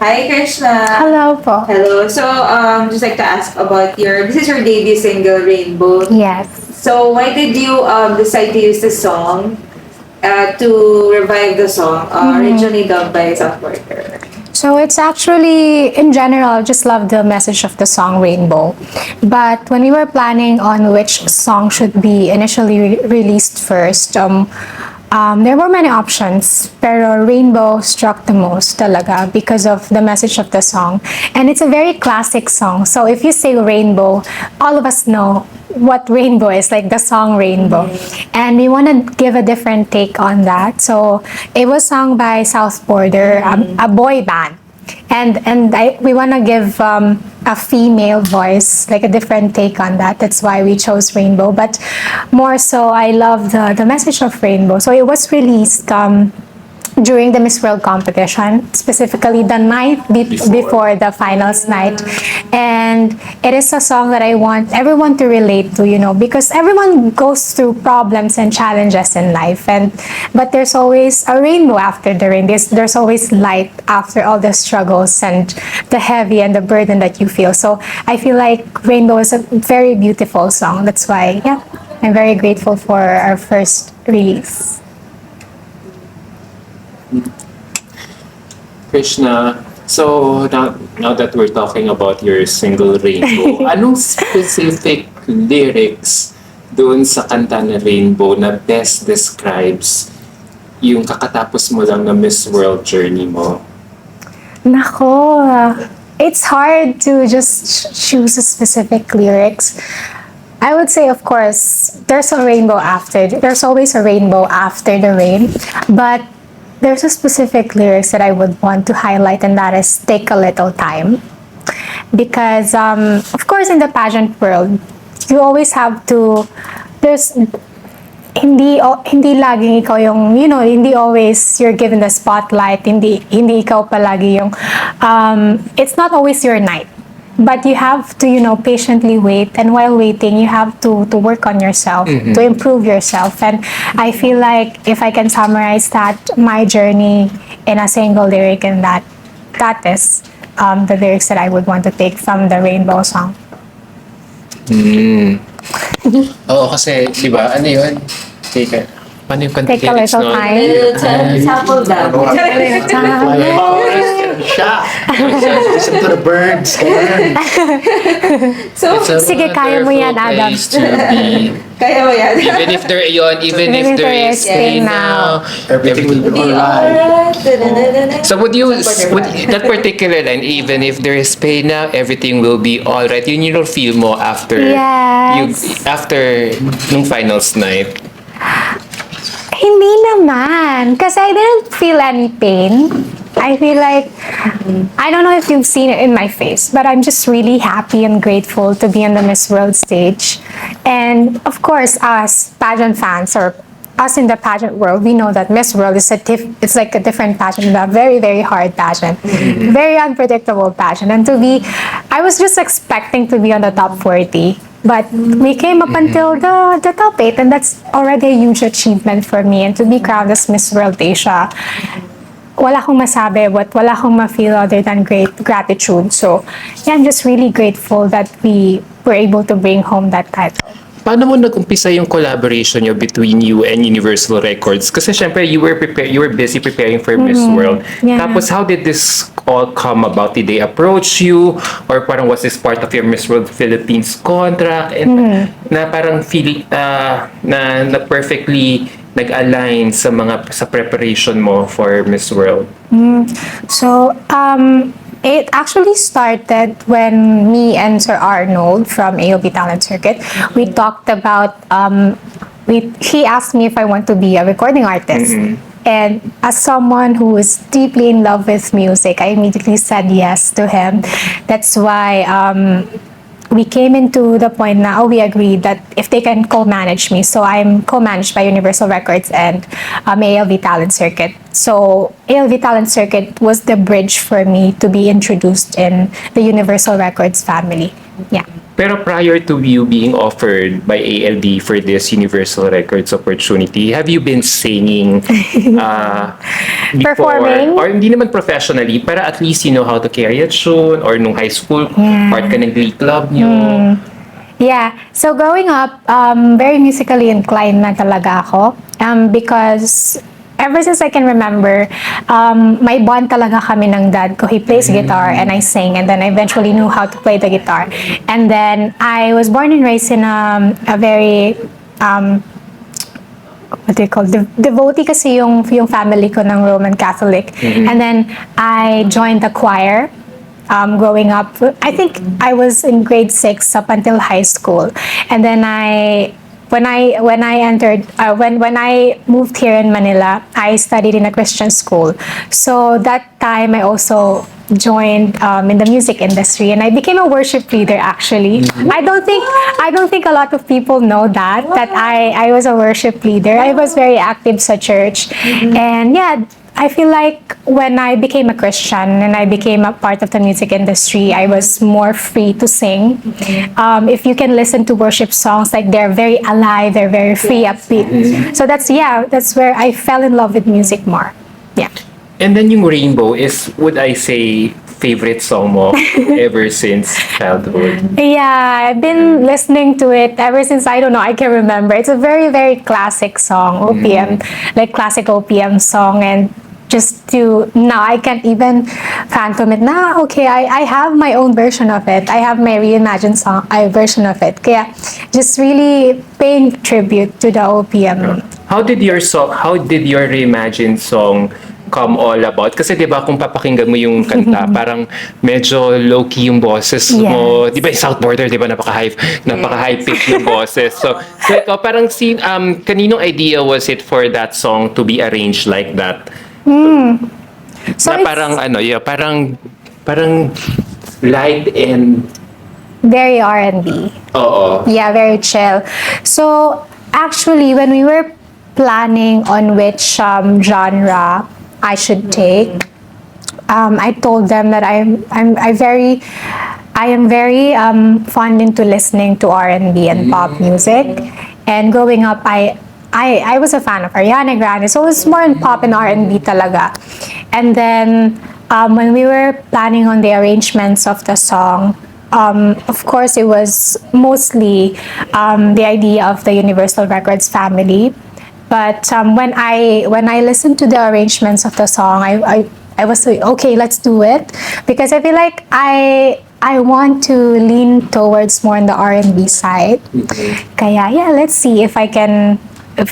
Hi, Krishna. Hello po. Hello. So, just like to ask about this is your debut single, Rainbow. Yes. So, why did you decide to use the song to revive the song, originally dubbed by South Porter? So it's actually, in general, I just love the message of the song Rainbow. But when we were planning on which song should be initially released first, there were many options, pero Rainbow struck the most talaga because of the message of the song. And it's a very classic song. So if you say Rainbow, all of us know what Rainbow is, like the song Rainbow. And we want to give a different take on that. So it was sung by South Border, a boy band. And we want to give a female voice, like a different take on that. That's why we chose Rainbow. But more so, I love the message of Rainbow. So it was released during the Miss World competition, specifically the night before the finals night. And it is a song that I want everyone to relate to, because everyone goes through problems and challenges in life. But there's always a rainbow after the rain. There's always light after all the struggles and the heavy and the burden that you feel. So I feel like Rainbow is a very beautiful song. That's why, I'm very grateful for our first release. Krishna, so now that we're talking about your single Rainbow, anong specific lyrics doon sa kanta na Rainbow na best describes yung kakatapos mo lang na Miss World journey mo? Nako, it's hard to just choose a specific lyrics. I would say, of course, there's always a rainbow after the rain, but there's a specific lyrics that I would want to highlight, and that is "Take a Little Time," because of course in the pageant world, you always have to. There's hindi laging ikaw yung, hindi always you're given the spotlight. Hindi ikaw palagi yung. It's not always your night. But you have to, patiently wait. And while waiting, you have to work on yourself, to improve yourself. And I feel like if I can summarize that, my journey in a single lyric, and that is the lyrics that I would want to take from the Rainbow song. Oo, kasi, di ba, ano yun? Paano yung Take a lyrics little nun? time. Sample daw. Siya! Listen to the birds. So, It's a Sige, kaya mo yan, wonderful Adam. place to be. kaya mo yan. Even if there is pain now, everything will be alright. So would that particular line, even if there is pain now, everything will be alright, yun yung feel mo after after nung finals night? Hindi naman. Kasi I didn't feel any pain. I feel like, I don't know if you've seen it in my face, but I'm just really happy and grateful to be on the Miss World stage. And of course, us pageant fans, or us in the pageant world, we know that Miss World is it's like a different pageant, a very, very hard pageant, very unpredictable pageant. And I was just expecting to be on the top 40. But we came up until the top 8, and that's already a huge achievement for me. And to be crowned as Miss World Asia, wala akong masabi, but wala akong ma-feel other than great gratitude. So, I'm just really grateful that we were able to bring home that title. Paano mo nag-umpisa yung collaboration nyo between you and Universal Records? Kasi syempre, you were busy preparing for Miss World. Yeah. Tapos, how did this all come about? Did they approach you? Or parang was this part of your Miss World Philippines contract? And, na parang na perfectly nag-align sa preparation mo for Miss World? So, it actually started when me and Sir Arnold from AOB Talent Circuit, we talked about, he asked me if I want to be a recording artist. And as someone who is deeply in love with music, I immediately said yes to him. That's why we came into the point now, we agreed that if they can co-manage me. So I'm co-managed by Universal Records and ALV Talent Circuit. So ALV Talent Circuit was the bridge for me to be introduced in the Universal Records family. Yeah. Pero prior to you being offered by ALD for this Universal Records opportunity, have you been singing before? Performing? Or hindi naman professionally, pero at least you know how to carry a tune, or nung high school, part ka ng glee club niyo? Yeah. So growing up, very musically inclined na talaga ako. Because ever since I can remember, may bond talaga kami ng dad ko. He plays guitar and I sing, and then I eventually knew how to play the guitar. And then I was born and raised in a very what do you call, devotee kasi yung family ko ng Roman Catholic. And then I joined the choir. Growing up, I think I was in grade 6 up until high school, and then when I moved here in Manila, I studied in a Christian school. So that time I also joined in the music industry, and I became a worship leader. Actually, I don't think a lot of people know that I was a worship leader. I was very active sa church, and yeah. I feel like when I became a Christian and I became a part of the music industry, I was more free to sing. If you can listen to worship songs, like they're very alive, they're very free, upbeat. So that's where I fell in love with music more. Yeah. And then yung Rainbow is, would I say, favorite song mo ever since childhood? Yeah, I've been listening to it ever since, I don't know, I can remember. It's a very, very classic song, OPM, like classic OPM song, and just to, now I can't even phantom it. Okay, I have my own version of it. I have my reimagined song, version of it. Kaya just really paying tribute to the OPM. How did your reimagined song come all about? Kasi 'di ba kung papakinggan mo yung kanta, parang medyo low-key yung boses mo. 'Di ba yung South Border, 'di ba napaka-high pitch yung boses. So ikaw parang kaninong idea was it for that song to be arranged like that? So na parang parang light and very R&B. Oo. Yeah, very chill. So actually, when we were planning on which genre I should take, I told them that I am very fond into listening to R&B and pop music, and growing up I was a fan of Ariana Grande, so it was more in pop and R&B talaga. And then when we were planning on the arrangements of the song, of course it was mostly the idea of the Universal Records family. But when I listened to the arrangements of the song, I was like, okay, let's do it, because I feel like I want to lean towards more on the R&B side. Kaya yeah, let's see if we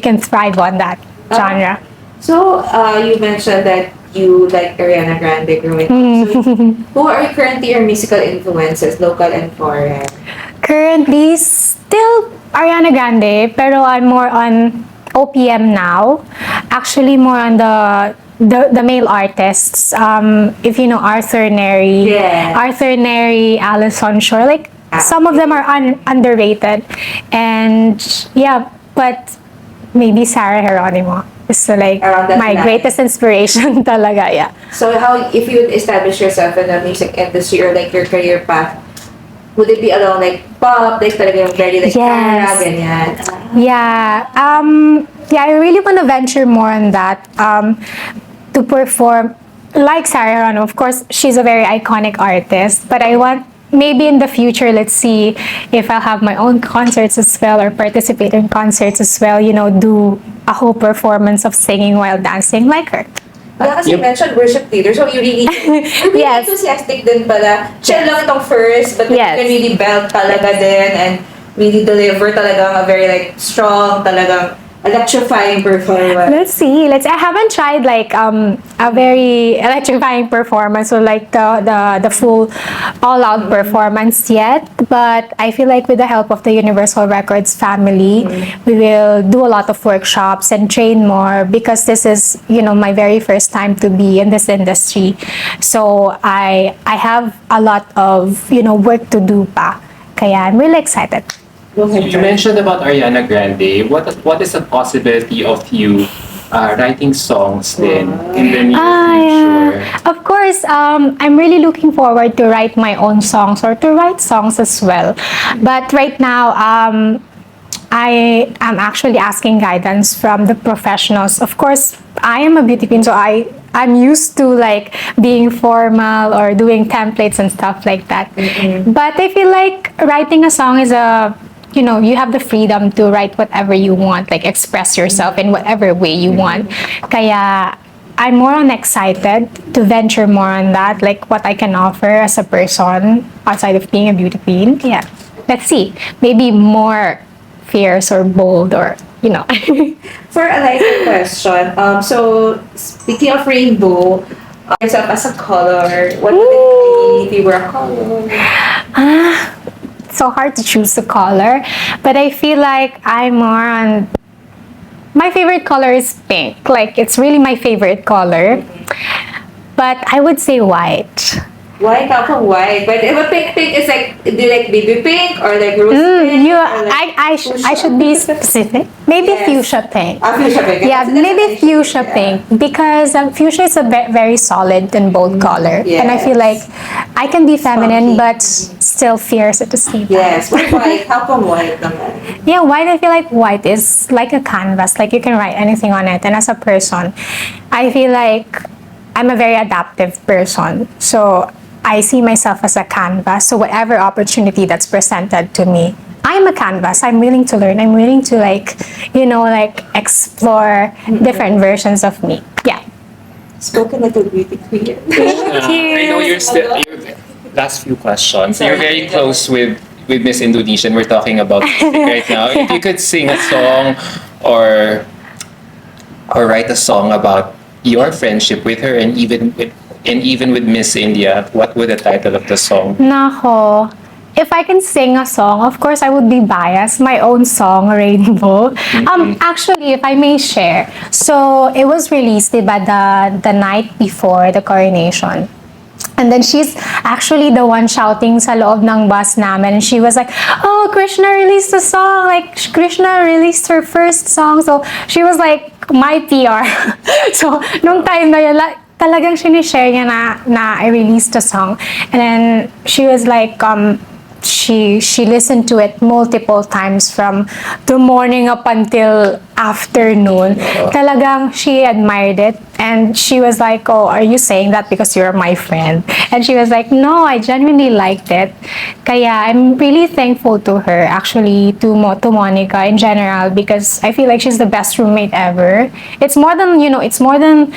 can thrive on that genre. So, you mentioned that you like Ariana Grande growing up. So, who are currently your musical influences, local and foreign? Currently, still Ariana Grande, pero I'm more on OPM now. Actually, more on the male artists. If you know Arthur Neri, Alison Shore, like some of them are underrated, and yeah, but maybe Sarah Geronimo is like my greatest inspiration talaga, yeah. So if you would establish yourself in the music industry or like your career path, would it be along like pop, like talaga yung very like Sarah, ganyan? Yeah, I really want to venture more on that, to perform like Sarah Geronimo. Of course, she's a very iconic artist, but I want, maybe in the future, let's see if I'll have my own concerts as well, or participate in concerts as well, do a whole performance of singing while dancing like her. Kasi you mentioned worship leader, so you really, Yes. enthusiastic din pala. Chill lang itong first, but you can really belt talaga din and really deliver talagang a very like strong, talagang electrifying performance. Let's see. I haven't tried like a very electrifying performance, or like the full all-out performance yet. But I feel like with the help of the Universal Records family, we will do a lot of workshops and train more, because this is my very first time to be in this industry. So I have a lot of work to do pa. Kaya I'm really excited. You mentioned about Ariana Grande. What is the possibility of you writing songs then in the near Yeah. future? Of course, I'm really looking forward to write my own songs or to write songs as well. But right now, I am actually asking guidance from the professionals. Of course, I am a beauty queen, so I'm used to like being formal or doing templates and stuff like that. But I feel like writing a song is you have the freedom to write whatever you want, like express yourself in whatever way you want. Kaya I'm more on excited to venture more on that, like what I can offer as a person outside of being a beauty queen. Yeah, let's see. Maybe more fierce or bold or. For a lighter question, so speaking of rainbow, yourself as a color, what would it be if you were a color? So hard to choose the color, but I feel like I'm more on. My favorite color is pink. Like it's really my favorite color, but I would say white. White, how come white? But pink is like, do you like baby pink or like rose pink? Or like I should be specific. Maybe Yes. fuchsia pink. Fuchsia pink. Yeah, That's maybe definitely fuchsia yeah. pink because fuchsia is a very solid and bold color, and I feel like I can be feminine but still fierce at the same time. Yes, but white, how come white naman? Yeah, white. I feel like white is like a canvas. Like you can write anything on it, and as a person, I feel like I'm a very adaptive person. So I see myself as a canvas. So whatever opportunity that's presented to me, I'm a canvas. I'm willing to learn. I'm willing to explore different versions of me. Yeah. Spoken like a beauty queen. I know you're last few questions. You're very close with Miss Indonesia. We're talking about music right now. If you could sing a song or write a song about your friendship with her and even with Miss India, what would the title of the song? Nako. If I can sing a song, of course I would be biased. My own song, Rainbow. Actually, if I may share, so it was released by the night before the coronation. And then she's actually the one shouting sa loob ng bus namin. And she was like, oh, Krishnah released a song. Like, Krishnah released her first song. So, she was like, my PR. So, nung time na yun, talagang sinishare niya na I released a song. And then, she was like, she listened to it multiple times from the morning up until afternoon. Talagang she admired it and she was like, oh, are you saying that because you're my friend? And she was like, no, I genuinely liked it. Kaya I'm really thankful to her, actually, to Monica in general, because I feel like she's the best roommate ever. It's more than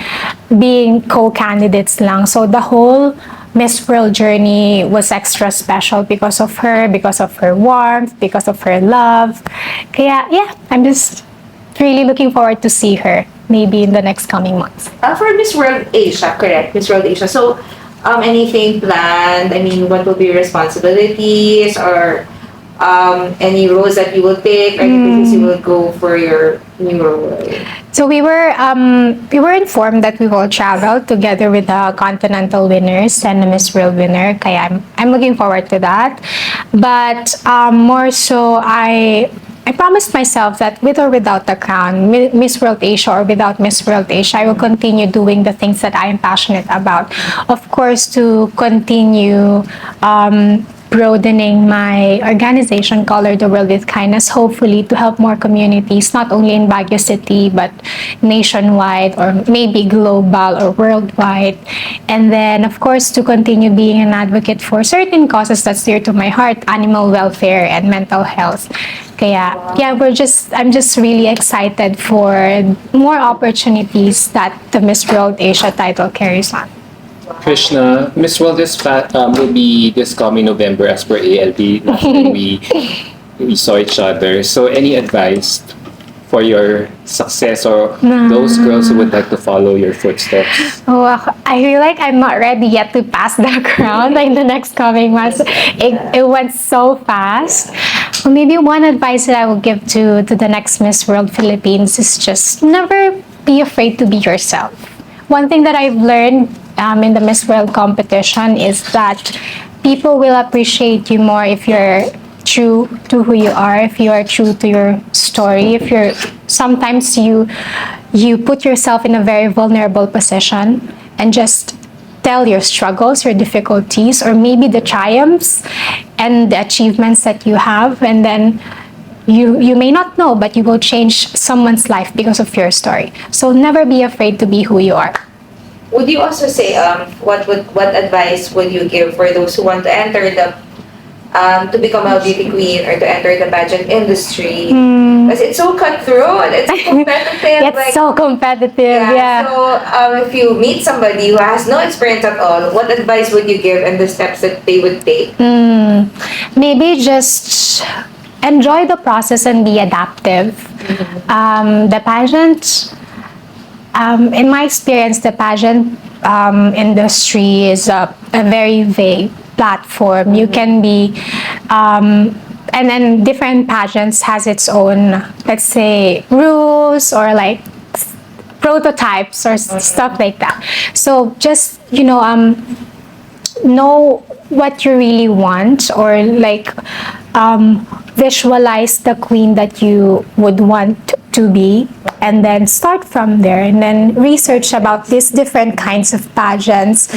being co-candidates lang. So the whole Miss World journey was extra special because of her warmth, because of her love. Kaya, yeah, I'm just really looking forward to see her maybe in the next coming months. For Miss World Asia, correct? Miss World Asia. So, anything planned? I mean, what will be your responsibilities or any roles that you will take or any places you will go for your new role? So we were informed that we will travel together with the continental winners and the Miss World winner. Kaya I'm looking forward to that. But more so, I promised myself that with or without the crown, Miss World Asia or without Miss World Asia, I will continue doing the things that I am passionate about. Of course, to continue broadening my organization, Color the World with Kindness, hopefully to help more communities, not only in Baguio City, but nationwide or maybe global or worldwide. And then, of course, to continue being an advocate for certain causes that's dear to my heart, animal welfare and mental health. Kaya, yeah, I'm just really excited for more opportunities that the Miss World Asia title carries on. Krishnah, Miss World will be this coming November as per ALP. Last time we saw each other. So any advice for your success or those girls who would like to follow your footsteps? Oh, I feel like I'm not ready yet to pass the crown in the next coming months. It went so fast. Well, maybe one advice that I will give to the next Miss World Philippines is just never be afraid to be yourself. One thing that I've learned in the Miss World competition is that people will appreciate you more if you're true to who you are, if you are true to your story, if you're sometimes you put yourself in a very vulnerable position and just tell your struggles, your difficulties, or maybe the triumphs and the achievements that you have, and then you may not know, but you will change someone's life because of your story. So never be afraid to be who you are. Would you also say what advice would you give for those who want to enter the to become a beauty queen or to enter the pageant industry? Because it's so cutthroat, it's so competitive. It's so competitive, yeah. So if you meet somebody who has no experience at all, what advice would you give and the steps that they would take? Maybe just enjoy the process and be adaptive. The pageant, in my experience, the pageant industry is a very vague platform. You can be, and then different pageants has its own, let's say, rules or like prototypes or stuff like that. So just, know what you really want, or like visualize the queen that you would want to be, and then start from there, and then research about these different kinds of pageants,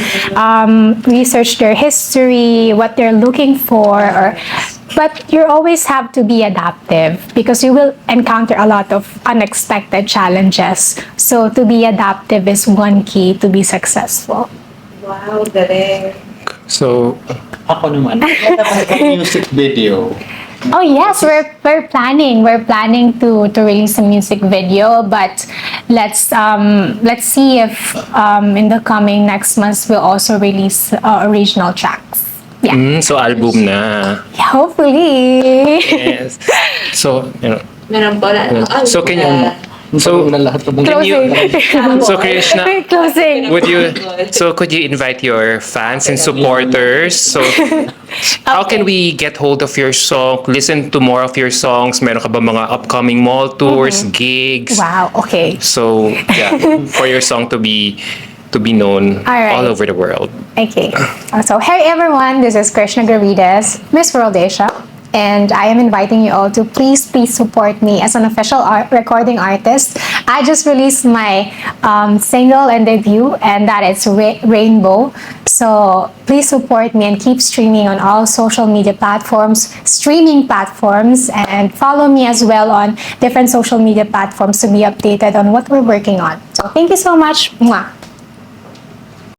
research their history, what they're looking for, but you always have to be adaptive because you will encounter a lot of unexpected challenges. So to be adaptive is one key to be successful. Wow, galing. So, Ako naman, music video. Oh yes, we're planning to release a music video, but let's see if in the coming next months we'll also release original tracks. Yeah. So album na. Yeah, hopefully. Yes. So, Meron po na. So can you so na lahat ng Closing. so Krishna, Closing. could you invite your fans and supporters? So how can we get hold of your song, listen to more of your songs? Meron ka ba mga upcoming mall tours, gigs? Wow. Okay. So yeah, for your song to be known right. all over the world. Okay. So hey everyone, this is Krishnah Gravidez, Miss World Asia. And I am inviting you all to please support me as an official recording artist. I just released my single and debut, and that is Rainbow. So please support me and keep streaming on all social media platforms, streaming platforms, and follow me as well on different social media platforms to be updated on what we're working on. So thank you so much. Mwah.